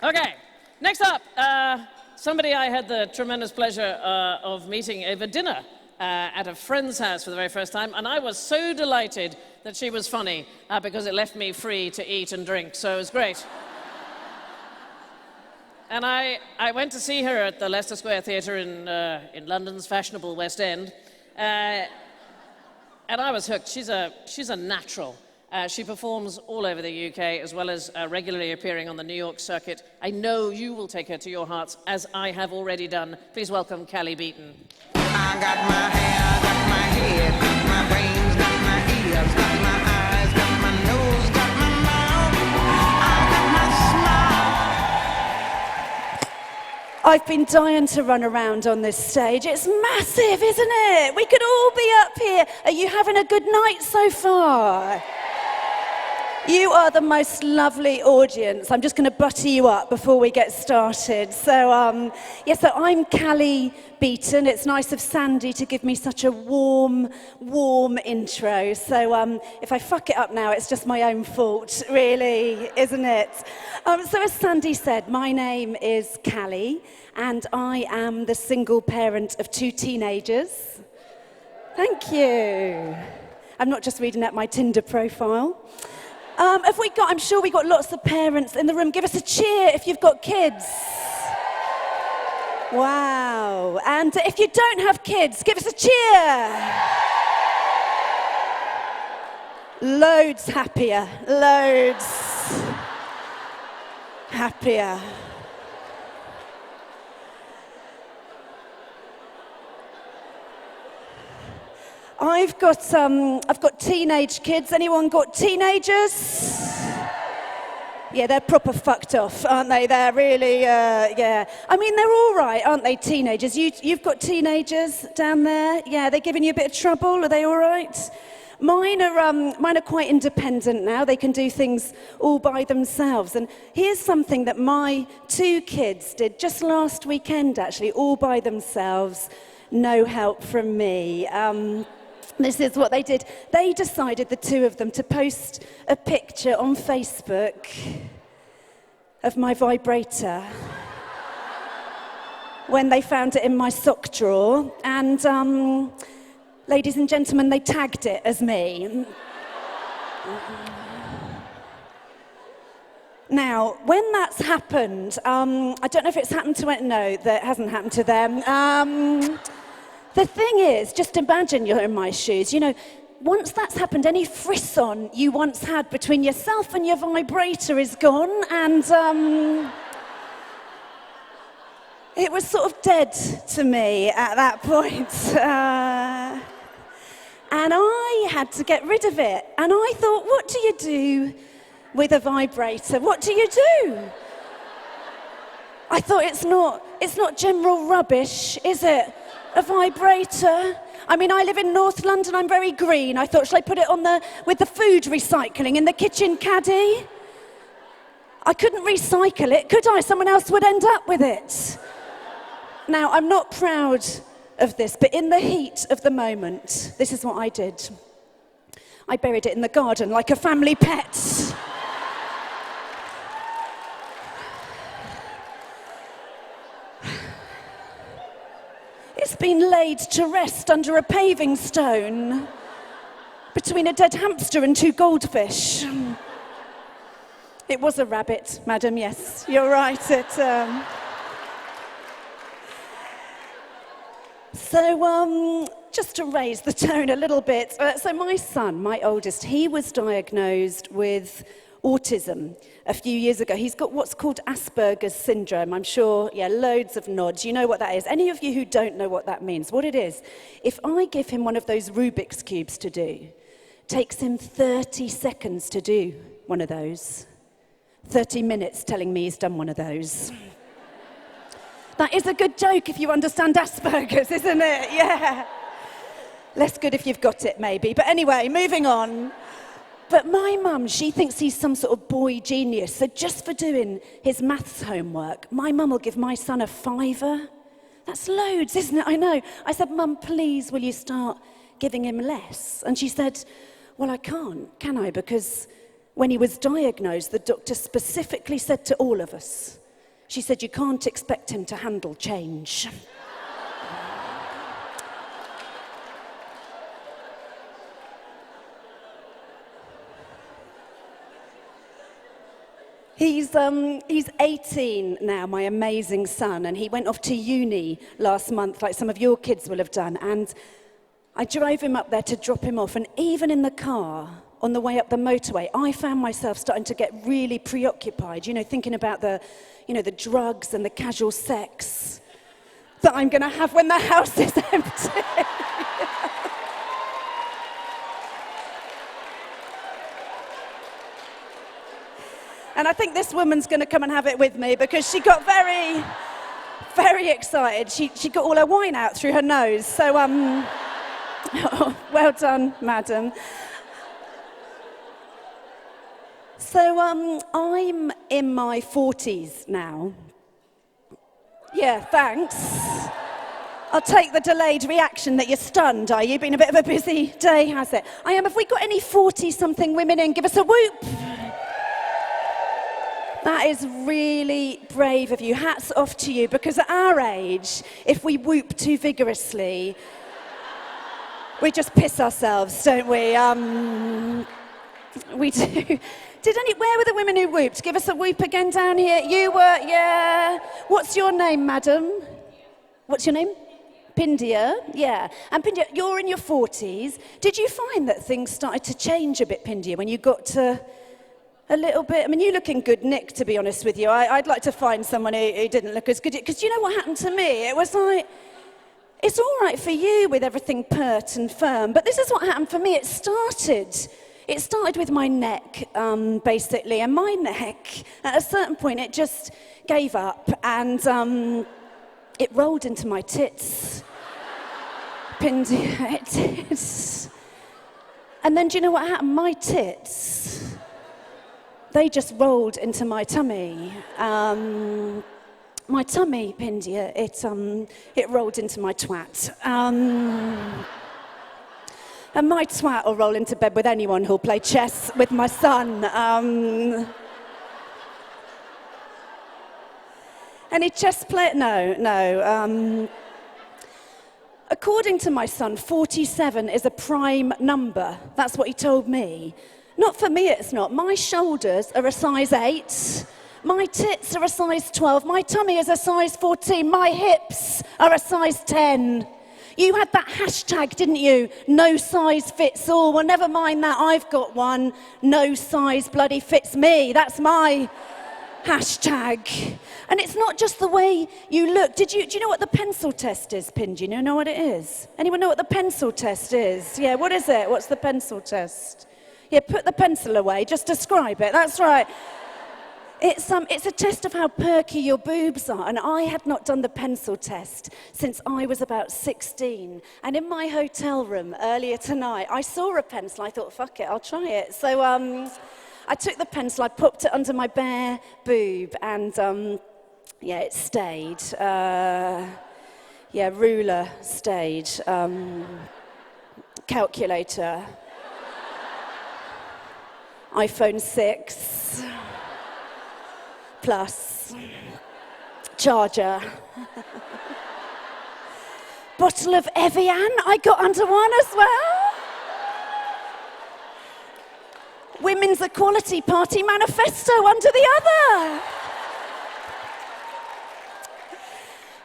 Okay, next up, somebody I had the tremendous pleasure of meeting over dinner at a friend's house for the very first time, and I was so delighted that she was funny because it left me free to eat and drink, so it was great. And I went to see her at the Leicester Square Theatre in London's fashionable West End, and I was hooked. She's a natural. She performs all over the UK, as well as regularly appearing on the New York circuit. I know you will take her to your hearts, as I have already done. Please welcome Callie Beaton. I got my hair, got my head, got my brains, got my ears, got my eyes, got my nose, got my mouth, I got my smile. I've been dying to run around on this stage. It's massive, isn't it? We could all be up here. Are you having a good night so far? You are the most lovely audience. I'm just going to butter you up before we get started. So I'm Callie Beaton. It's nice of Sandi to give me such a warm intro. So if I fuck it up now, it's just my own fault, really, isn't it? So as Sandi said, my name is Callie, and I am the single parent of 2 teenagers. Thank you. I'm not just reading out my Tinder profile. I'm sure we got lots of parents in the room. Give us a cheer if you've got kids. Wow. And if you don't have kids, give us a cheer. Loads happier. Loads happier. I've got teenage kids. Anyone got teenagers? Yeah, they're proper fucked off, aren't they? They're really, yeah. I mean, they're all right, aren't they, teenagers? You've got teenagers down there? Yeah, they're giving you a bit of trouble? Are they all right? Mine are quite independent now. They can do things all by themselves. And here's something that my 2 kids did just last weekend, actually, all by themselves. No help from me. This is what they did. They decided, the 2 of them, to post a picture on Facebook of my vibrator when they found it in my sock drawer. And, ladies and gentlemen, they tagged it as me. Now, when that's happened, I don't know if it's happened to it. No, that hasn't happened to them. The thing is, just imagine you're in my shoes. You know, once that's happened, any frisson you once had between yourself and your vibrator is gone, and it was sort of dead to me at that point. And I had to get rid of it. And I thought, what do you do with a vibrator? What do you do? I thought, it's not general rubbish, is it? A vibrator. I mean, I live in North London, I'm very green. I thought, shall I put it on with the food recycling in the kitchen caddy? I couldn't recycle it, could I? Someone else would end up with it. Now, I'm not proud of this, but in the heat of the moment, this is what I did. I buried it in the garden like a family pet. It's been laid to rest under a paving stone between a dead hamster and 2 goldfish. It was a rabbit, madam, yes, you're right. So, just to raise the tone a little bit, so my son, my oldest, he was diagnosed with autism a few years ago. He's got what's called Asperger's syndrome. I'm sure, yeah, loads of nods. You know what that is. Any of you who don't know what that means, what it is, if I give him one of those Rubik's Cubes to do, takes him 30 seconds to do one of those. 30 minutes telling me he's done one of those. That is a good joke if you understand Asperger's, isn't it? Yeah. Less good if you've got it, maybe. But anyway, moving on. But my mum, she thinks he's some sort of boy genius. So just for doing his maths homework, my mum will give my son a £5. That's loads, isn't it? I know. I said, Mum, please, will you start giving him less? And she said, well, I can't, can I? Because When he was diagnosed, the doctor specifically said to all of us, she said, you can't expect him to handle change. He's 18 now, my amazing son, and he went off to uni last month, like some of your kids will have done. And I drove him up there to drop him off, and even in the car, on the way up the motorway, I found myself starting to get really preoccupied, thinking about the drugs and the casual sex that I'm going to have when the house is empty. And I think this woman's going to come and have it with me because she got very, very excited. She got all her wine out through her nose. So, well done, madam. So, I'm in my 40s now. Yeah, thanks. I'll take the delayed reaction that you're stunned, are you? Been a bit of a busy day, has it? I am. Have we got any 40-something women in? Give us a whoop. That is really brave of you. Hats off to you, because at our age, if we whoop too vigorously, we just piss ourselves, don't we? We do. Where were the women who whooped? Give us a whoop again down here. You were, yeah. What's your name, madam? What's your name? Pindia, yeah. And Pindia, you're in your 40s. Did you find that things started to change a bit, Pindia, when you got to a little bit? I mean, you look in good nick, to be honest with you. I'd like to find someone who didn't look as good. Because you know what happened to me? It was like, it's all right for you with everything pert and firm, but this is what happened for me. It started with my neck, basically, and my neck, at a certain point, it just gave up, and it rolled into my tits. Pindia, it did. And then do you know what happened? My tits, they just rolled into my tummy. My tummy, Pindia, it rolled into my twat. And my twat will roll into bed with anyone who'll play chess with my son. Any chess player? No. According to my son, 47 is a prime number. That's what he told me. Not for me, it's not. My shoulders are a size 8. My tits are a size 12. My tummy is a size 14. My hips are a size 10. You had that hashtag, didn't you? No size fits all. Well, never mind that. I've got one. No size bloody fits me. That's my hashtag. And it's not just the way you look. Do you know what the pencil test is, Pin? Do you know what it is? Anyone know what the pencil test is? Yeah, what is it? What's the pencil test? Yeah, put the pencil away. Just describe it. That's right. It's a test of how perky your boobs are, and I had not done the pencil test since I was about 16. And in my hotel room earlier tonight, I saw a pencil. I thought, fuck it, I'll try it. So I took the pencil, I popped it under my bare boob, and yeah, it stayed. Yeah, ruler stayed. Calculator. iPhone 6. Plus, charger. Bottle of Evian, I got under one as well. Women's Equality Party manifesto under the other.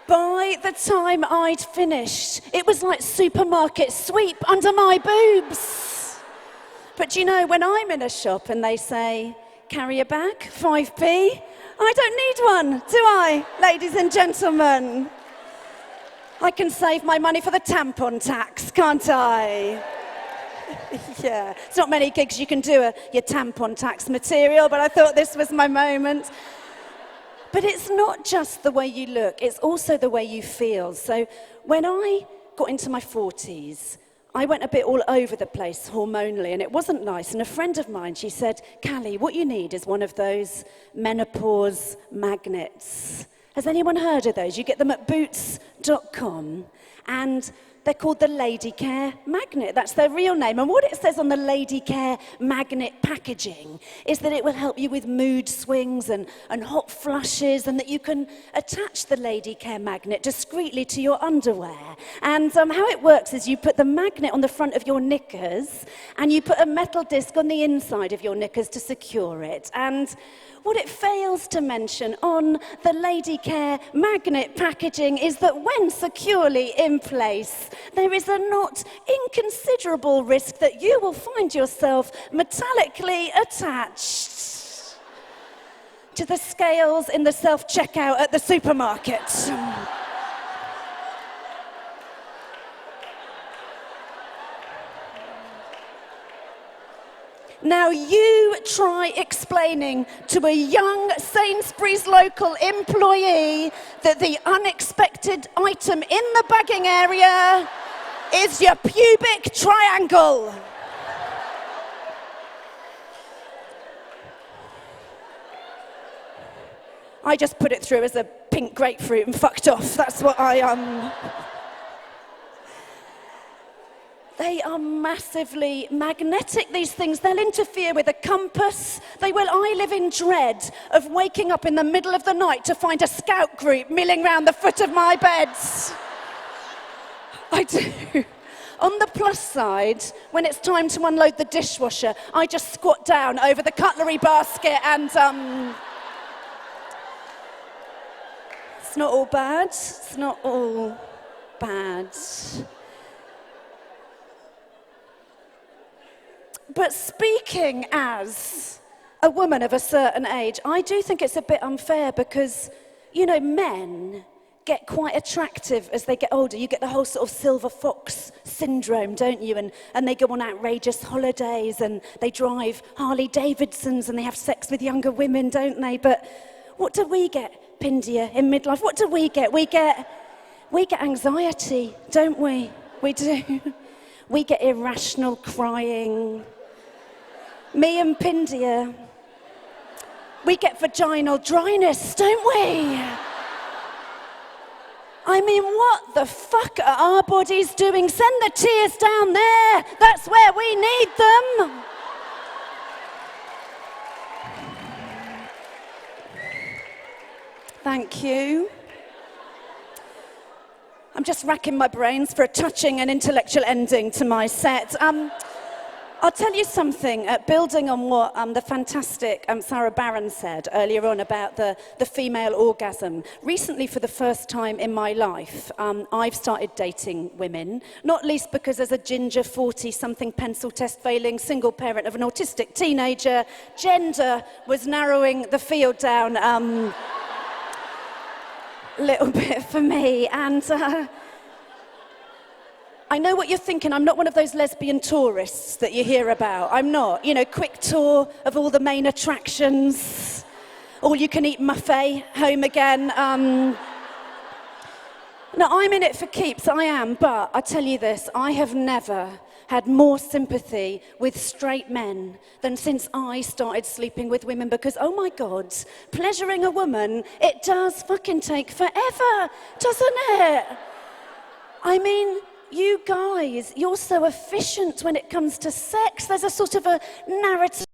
By the time I'd finished, it was like supermarket sweep under my boobs. But you know, when I'm in a shop and they say, carry a bag, 5p, I don't need one, do I, ladies and gentlemen? I can save my money for the tampon tax, can't I? Yeah, it's not many gigs you can do your tampon tax material, but I thought this was my moment. But it's not just the way you look, it's also the way you feel. So when I got into my 40s, I went a bit all over the place hormonally, and it wasn't nice. And a friend of mine, she said, Callie, what you need is one of those menopause magnets. Has anyone heard of those? You get them at boots.com. And they're called the Lady Care Magnet. That's their real name. And what it says on the Lady Care Magnet packaging is that it will help you with mood swings and hot flushes, and that you can attach the Lady Care Magnet discreetly to your underwear. And how it works is you put the magnet on the front of your knickers, and you put a metal disc on the inside of your knickers to secure it. And what it fails to mention on the Lady Care Magnet packaging is that when securely in place, there is a not inconsiderable risk that you will find yourself metallically attached to the scales in the self-checkout at the supermarket. Now you try explaining to a young Sainsbury's local employee that the unexpected item in the bagging area is your pubic triangle. I just put it through as a pink grapefruit and fucked off. That's what They are massively magnetic, these things. They'll interfere with a compass. I live in dread of waking up in the middle of the night to find a scout group milling round the foot of my bed. I do. On the plus side, when it's time to unload the dishwasher, I just squat down over the cutlery basket and it's not all bad. It's not all bad. But speaking as a woman of a certain age, I do think it's a bit unfair because, you know, men get quite attractive as they get older. You get the whole sort of silver fox syndrome, don't you? And they go on outrageous holidays and they drive Harley Davidsons and they have sex with younger women, don't they? But what do we get, Pindia, in midlife? What do we get? We get anxiety, don't we? We do. We get irrational crying. Me and Pindia, we get vaginal dryness, don't we? I mean, what the fuck are our bodies doing? Send the tears down there. That's where we need them. Thank you. I'm just racking my brains for a touching and intellectual ending to my set. I'll tell you something, building on what the fantastic Sara said earlier on about the female orgasm. Recently, for the first time in my life, I've started dating women, not least because as a ginger 40-something pencil test failing single parent of an autistic teenager, gender was narrowing the field down a little bit for me. And I know what you're thinking. I'm not one of those lesbian tourists that you hear about. I'm not. You know, quick tour of all the main attractions, all-you-can-eat buffet, home again. No, I'm in it for keeps, I am. But I tell you this, I have never had more sympathy with straight men than since I started sleeping with women, because, oh my God, pleasuring a woman, it does fucking take forever, doesn't it? I mean, you guys, you're so efficient when it comes to sex. There's a sort of a narrative